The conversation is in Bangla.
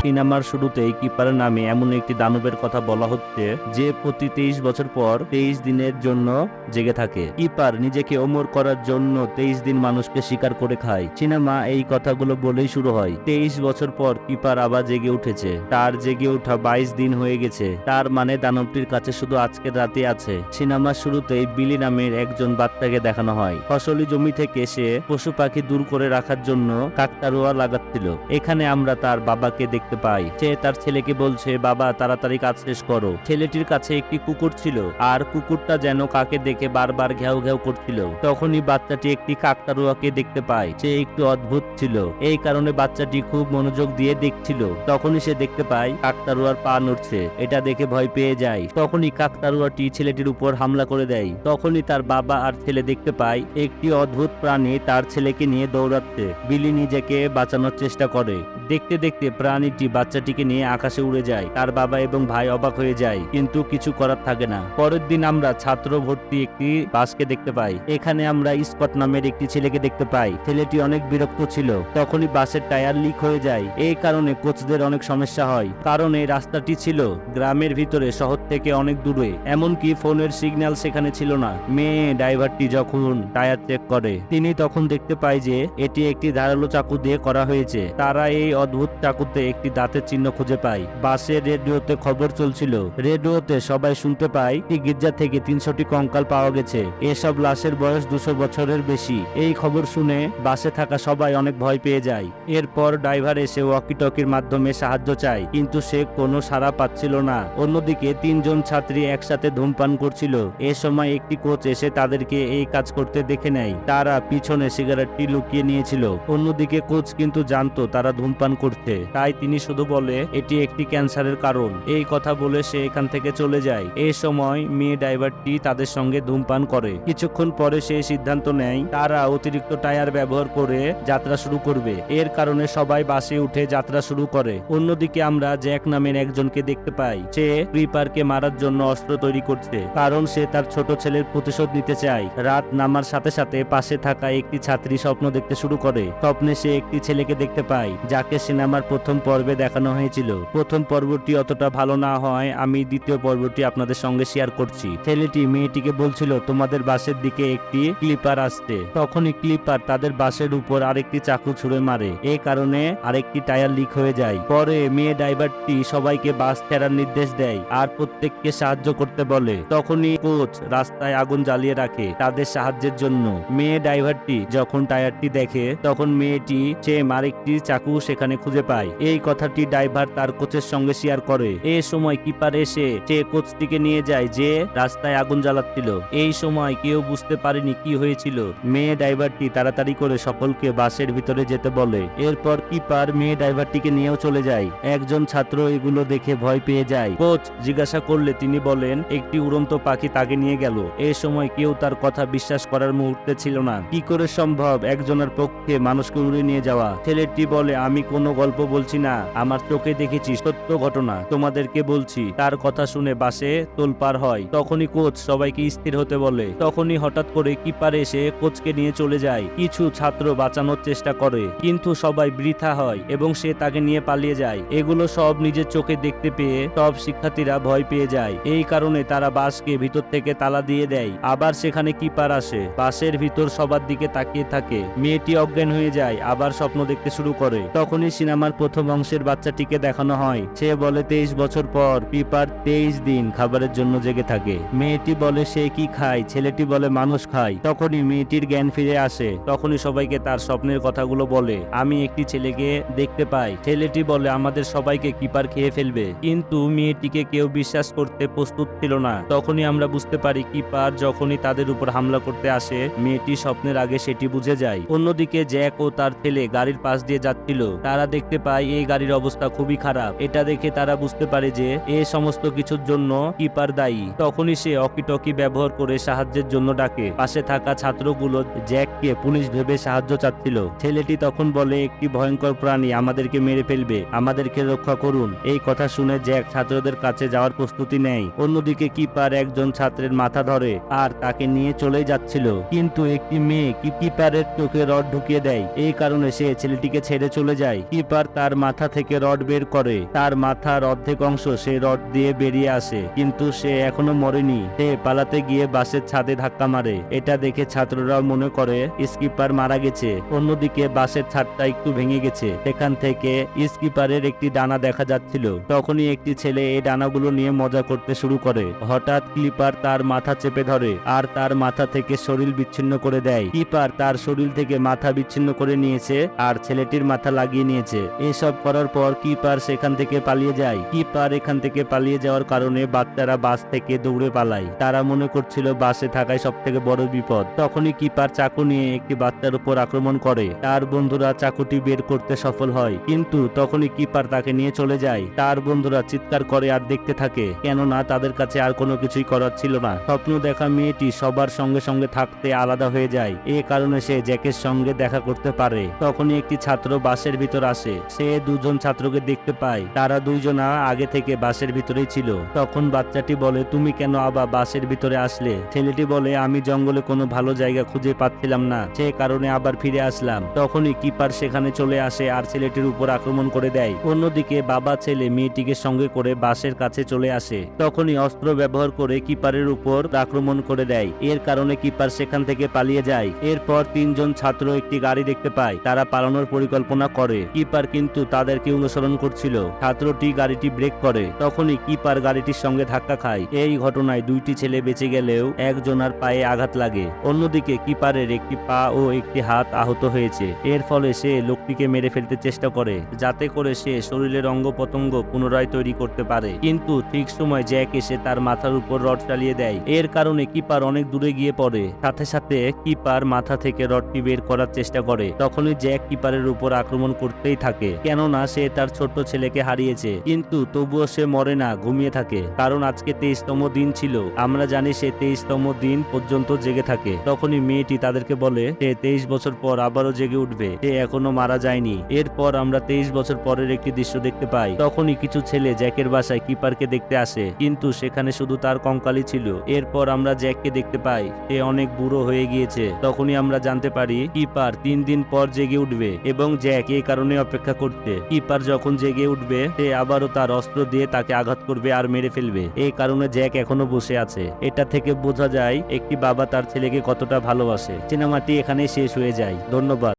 সিনেমার শুরুতেই কিপার নামে এমন একটি দানবের কথা বলা হচ্ছে যে প্রতি 23 বছর পর 23 দিনের জন্য জেগে থাকে। কিপার নিজেকে অমর করার জন্য 23 দিন মানুষকে শিকার করে খায়। সিনেমা এই কথাগুলো বলেই শুরু হয়। 23 বছর পর কিপার আবার জেগে উঠেছে। তার জেগে ওঠা 22 দিন হয়ে গেছে। তার মানে দানবটির কাছে শুধু আজকের রাতে আছে। সিনেমার শুরুতেই বিলি নামের একজন বাচ্চাকে দেখানো হয়। ফসলি জমি থেকে সে পশু পাখি দূর করে রাখার জন্য কাকতাড়ুয়া লাগাচ্ছিল। এখানে আমরা তার বাবাকে দেখতে পাই। সে তার ছেলেকে বলছে, বাবা তাড়াতাড়ি কাজ শেষ করো। ছেলেটির কাছে একটি কুকুর ছিল, আর কুকুরটা যেন কাকে দেখে বারবার ঘেউ ঘেউ করছিল। তখনই বাচ্চাটি একটি কাকতাড়ুয়াকে দেখতে পায়। সে একটু অদ্ভুত ছিল, এই কারণে বাচ্চাটি খুব মনোযোগ দিয়ে দেখছিল। তখনই সে দেখতে পায় কাকতাড়ুয়ার পা নড়ছে। এটা দেখে ভয় পেয়ে যায়। তখনই কাকতাড়ুয়াটি ছেলেটির উপর হামলা করে দেয়। তখনই তার বাবা আর ছেলে দেখতে পায় একটি অদ্ভুত প্রাণী তার ছেলেকে নিয়ে দৌড়াচ্ছে। বিলি নিজেকে বাঁচানোর চেষ্টা করে। দেখতে দেখতে প্রাণীটি বাচ্চাটিকে নিয়ে আকাশে উড়ে যায়। তার বাবা এবং ভাই অবাক হয়ে যায়, কিন্তু কিছু করার থাকে না। পরের দিন আমরা ছাত্র ভর্তি একটি বাসকে দেখতে পাই। এখানে আমরা স্কট নামের একটি ছেলেকে দেখতে পাই। ছেলেটি অনেক বিরক্ত ছিল। তখনই বাসের টায়ার লিক হয়ে যায়। এই কারণে কোচদের অনেক সমস্যা হয়, কারণ এই রাস্তাটি ছিল গ্রামের ভিতরে, শহর থেকে অনেক দূরে। এমনকি ফোনের সিগন্যাল সেখানে ছিল না। মেয়ে ড্রাইভারটি যখন টায়ার চেক করে, তিনি তখন দেখতে পায় যে এটি একটি ধারালো চাকু দিয়ে করা হয়েছে। তারা এই অদ্ভুত চাকুতে একটি দাঁতের চিহ্ন খুঁজে পায়। বাসের রেডিওতে খবর চলছিল। রেডিওতে সবাই শুনতে পায় গির্জা থেকে 300টি কঙ্কাল পাওয়া গেছে। এসব লাশের বয়স 200 বছরের বেশি। এই খবর শুনে বাসে থাকা সবাই অনেক ভয় পেয়ে যায়। এরপর ড্রাইভার এসে ওয়াকিটকির মাধ্যমে সাহায্য চায়, কিন্তু সে কোনো সাড়া পাচ্ছিল না। অন্যদিকে 3 জন ছাত্রী একসাথে ধূমপান করছিল। এ সময় একটি কোচ এসে তাদেরকে এই কাজ করতে দেখে নেয়। তারা পিছনে সিগারেটটি লুকিয়ে নিয়েছিল। অন্যদিকে কোচ কিন্তু জানতো তারা ধূমপান করছে, তাই তিনি শুধু বলে এটি একটি ক্যান্সারের কারণ। এই কথা বলে সে এখান থেকে চলে যায়। এই সময় মেয়ে ড্রাইভারটি তাদের সঙ্গে ধূমপান করে। কিছুক্ষণ পরে সে সিদ্ধান্ত নেয় তারা অতিরিক্ত টায়ার ব্যবহার করে যাত্রা শুরু করবে। এর কারণে সবাই বাসে উঠে যাত্রা শুরু করে। অন্যদিকে আমরা জ্যাক নামের একজনকে দেখতে পাই। সে ক্রিপারকে মারার জন্য অস্ত্র তৈরি করছে, কারণ সে তার ছোট ছেলের প্রতিশোধ নিতে চায়। রাত নামার সাথে সাথে পাশে থাকা একটি ছাত্রী স্বপ্ন দেখতে শুরু করে। স্বপ্নে সে একটি ছেলেকে দেখতে পায়, যাকে সিনেমার প্রথম পর্বে দেখানো হয়েছিল। প্রথম পর্বটি অতটা ভালো না হয় আমি দ্বিতীয় পর্বটি আপনাদের সঙ্গে শেয়ার করছি। ছেলেটি মেয়েটিকে বলছিল তোমাদের বাসের দিকে একটি ক্লিপার আসছে। তখনই ক্লিপার তাদের বাসের উপর আরেকটি চাকু ছুঁড়ে মারে। এই কারণে আরেকটি টায়ার লিক হয়ে যায়। পরে মেয়ে ড্রাইভারটি সবাইকে বাস ফেরার নির্দেশ দেয় আর প্রত্যেককে সাহায্য করতে বলে। তখনই কোচ রাস্তায় আগুন জ্বালিয়ে রাখে তাদের সাহায্যের জন্য। মেয়ে ড্রাইভারটি যখন টায়ারটি দেখে, তখন মেয়েটি সেম আরেকটি চাকু সেখানে খুঁজে পায়। এই কথাটি ড্রাইভার তার কোচের সঙ্গে শেয়ার করে। এই সময় কিপার এসে সে কোচটিকে নিয়ে যায় যে রাস্তায় আগুন জ্বালাচ্ছিল। এই সময় কেউ বুঝতে পারেনি কি হয়েছিল। মেয়ে ড্রাইভারটি তাড়াতাড়ি করে সকলকে বাসের ভিতরে যেতে বলে। এরপর কিপার মেয়ে ড্রাইভারটিকে নিয়েও চলে যায়। একজন ছাত্র এগুলো দেখে ভয় পেয়ে যায়। কোচ জিজ্ঞাসা করলে তিনি বলেন একটি উড়ন্ত পাখি তাকে নিয়ে গেল। এই সময় কেউ তার কথা বিশ্বাস করার মুহূর্তে ছিল না। কি করে সম্ভব একজনের পক্ষে মানুষকে উড়ে নিয়ে যাওয়া? ছেলেটি বলে আমি কোনো গল্প বলছি না, আমার চোখে দেখেছি সত্য ঘটনা, তোমাদেরকে বলছি। তার কথা শুনে বাসে তোলপাড় হয়। তখনই কোচ সবাইকে স্থির হতে বলে। তখনই হঠাৎ করে কিপার এসে কোচকে নিয়ে চলে যায়। কিছু ছাত্র বাঁচানোর চেষ্টা করে, কিন্তু সবাই বৃথা হয় এবং সে তাকে নিয়ে পালিয়ে যায়। এগুলো সব নিজের চোখে দেখতে পেয়ে সব শিক্ষার্থীরা ভয় পেয়ে যায়। এই কারণে তারা বাসকে ভিতর থেকে তালা দিয়ে দেয়। আবার সেখানে কিপার আসে, বাসের ভিতর সবার দিকে তাকিয়ে থাকে। মেয়েটি অজ্ঞান হয়ে যায়, আবার স্বপ্ন দেখতে শুরু করে। তখনই সিনেমার প্রথম অংশের বাচ্চাটিকে দেখানো হয়। সে বলে 23 বছর পর পিপার 23 দিন খাবারের জন্য জেগে থাকে। মেয়েটি বলে সে কি খায়? ছেলেটি বলে মানুষ খায়। তখনই মেয়েটির জ্ঞান ফিরে আসে। তখনই সবাইকে তার স্বপ্নের কথাগুলো বলে। আমি একটি ছেলেকে দেখতে পাই। ছেলেটি বলে আমাদের সবাইকে কিপার খেয়ে ফেলবে, কিন্তু মেয়েটিকে কেউ বিশ্বাস করতে প্রস্তুত ছিল না। তখনই আমরা বুঝতে পারি কিপার যখনই তাদের উপর হামলা করতে আসে, মেয়েটি স্বপ্নের আগে সেটি বুঝে যায়। অন্যদিকে জ্যাক ও তার ছেলে গাড়ির পাশ দিয়ে যাচ্ছিল। তারা দেখতে পায় এই গাড়ির অবস্থা খুবই খারাপ। এটা দেখে তারা বুঝতে পারে যে এ সমস্ত কিছুর জন্য কিপার দায়ী। তখনই সে অকিটকি ব্যবহার করে সাহায্যের জন্য ডাকে। পাশে থাকা ছাত্রগুলো জ্যাককে পুলিশ ভেবে সাহায্য চাচ্ছিল। ছেলেটি তখন বলে, একটি ভয়ঙ্কর প্রাণী আমাদেরকে মেরে ফেলবে, আমাদেরকে রক্ষা করুন। এই কথা শুনে জ্যাক ছাত্রদের কাছে যাওয়ার প্রস্তুতি নেয়। অন্যদিকে কিপার একজন ছাত্রের মাথা ধরে আর তাকে নিয়ে চলে যাচ্ছিল, কিন্তু একটি মেয়ে কিপারের চোখে রড ঢুকিয়ে দেয়। এই কারণে সে ছেলেটিকে ছেড়ে চলে যায়। কিপার তার মাথা থেকে রড বের করে। তার মাথার অর্ধেক অংশ সে রড দিয়ে বেরিয়ে আসে, কিন্তু সে এখনো মরেনি। সে পালাতে গিয়ে বাসের ছাদে ধাক্কা মারে। এটা দেখে ছাত্ররা মনে করে স্কিপার মারা গেছে। অন্যদিকে বাসের ছাদটা একটু ভেঙে গেছে। সেখান থেকে স্কিপারের একটি ডানা দেখা যাচ্ছিল। তখনই একটি ছেলে এই ডানাগুলো নিয়ে মজা করতে শুরু করে। হঠাৎ ক্লিপার তার মাথা চেপে ধরে আর তার মাথা থেকে শরীর বিচ্ছিন্ন করে দেয়। কিপার তার শরীর থেকে মাথা বিচ্ছিন্ন করে নিয়েছে আর ছেলেটির মাথা লাগিয়ে নিয়েছে। এসব করার পর কিপার সেখান থেকে পালিয়ে যায়। কিপার এখান থেকে পালিয়ে যাওয়ার কারণে বাচ্চারা বাস থেকে দৌড়ে পালায়। তারা মনে করছিল বাসে থাকায় সব থেকে বড় বিপদ। তখনই কিপার চাকু নিয়ে একটি বাচ্চার উপর আক্রমণ করে। তার বন্ধুরা চাকুটি বের করতে সফল হয়, কিন্তু তখনই কিপার তাকে নিয়ে চলে যায়। তার বন্ধুরা চিৎকার করে আর দেখতে থাকে, কেননা তাদের কাছে আর কোনো কিছুই করার ছিল না। স্বপ্ন দেখা মেয়েটি সবার সঙ্গে সঙ্গে থাকতে আলাদা হয়ে যায়। এ কারণে সে জ্যাকের সঙ্গে দেখা করতে পারে। তখনই একটি ছাত্র বাসের ভিতর আসে। সে দুজন ছাত্রকে দেখতে পায়। তারা দুইজনা আগে থেকে বাসের ভিতরেই ছিল। তখন বাচ্চাটি বলে, তুমি কেন আবার বাসের ভিতরে আসলে? ছেলেটি বলে, আমি জঙ্গলে কোনো ভালো জায়গা খুঁজে পাচ্ছিলাম না, সে কারণে আবার ফিরে আসলাম। তখনই কিপার সেখানে চলে আসে আর ছেলেটির উপর আক্রমণ করে দেয়। অন্যদিকে বাবা ছেলে মেয়েটিকে সঙ্গে করে বাসের কাছে চলে আসে। তখনই অস্ত্র ব্যবহার করে কিপারের উপর আক্রমণ করে দেয়। এর কারণে কিপার সেখান থেকে পালিয়ে যায়। এরপর তিনজন ছাত্র একটি গাড়ি দেখতে পায়। তারা পালানোর পরিকল্পনা করে। কিপার কিন্তু তাদেরকে অনুসরণ করছিল। ছাত্রটি গাড়িটি ব্রেক করে। তখনই কিপার গাড়িটির সঙ্গে ধাক্কা খায়। এই ঘটনায় দুইটি ছেলে বেঁচে গেলেও একজনের পায়ে আঘাত লাগে। অন্যদিকে কিপারের একটি পা ও একটি হাত আহত হয়েছে। এর ফলে সে লোকটিকে মেরে ফেলতে চেষ্টা করে, যাতে করে সে শরীরের অঙ্গ প্রত্যঙ্গ পুনরায় তৈরি করতে পারে। কিন্তু ঠিক সময় জ্যাক এসে তার মাথার উপর রড চালিয়ে দেয়। এর কারণে কিপার অনেক দূরে গিয়ে পড়ে। সাথে সাথে কিপার মাথা থেকে রডটি বের করার চেষ্টা করে। তখনই জ্যাক কিপারের উপর আক্রমণ করতেই থাকে, কেননা সে তার ছোট্ট ছেলেকে হারিয়েছে। কিন্তু তবুও সে মরে না, ঘুমিয়ে থাকে, কারণ আজকে 23তম দিন ছিল। আমরা জানি সে 23তম দিন পর্যন্ত জেগে থাকে। তখনই মেয়েটি তাদেরকে বলে সে 23 বছর পর আবারও জেগে উঠবে, সে এখনো মারা যায়নি। এরপর আমরা 23 বছর পরের একটি দৃশ্য দেখতে পাই। তখনই কিছু ছেলে জ্যাকের বাসায় কিপারকে দেখতে আসে, কিন্তু সেখানে শুধু তার কঙ্কালই ছিল। এরপর আমরা জ্যাককে দেখতে পাই, সে অনেক বুড়ো হয়ে গিয়েছে। তখনই আমরা জানতে পারি কিপার 3 দিন পর জেগে উঠবে এবং জ্যাক এই কারণে অপেক্ষা করছে। কিপার যখন জেগে উঠবে সে আবারও তার অস্ত্র দিয়ে তাকে আঘাত করবে আর মেরে ফেলবে। এই কারণে জ্যাক এখনো বসে আছে। এটা থেকে বোঝা যায় একটি বাবা তার ছেলেকে কতটা ভালোবাসে। সিনেমাটি এখানেই শেষ হয়ে যায়। ধন্যবাদ।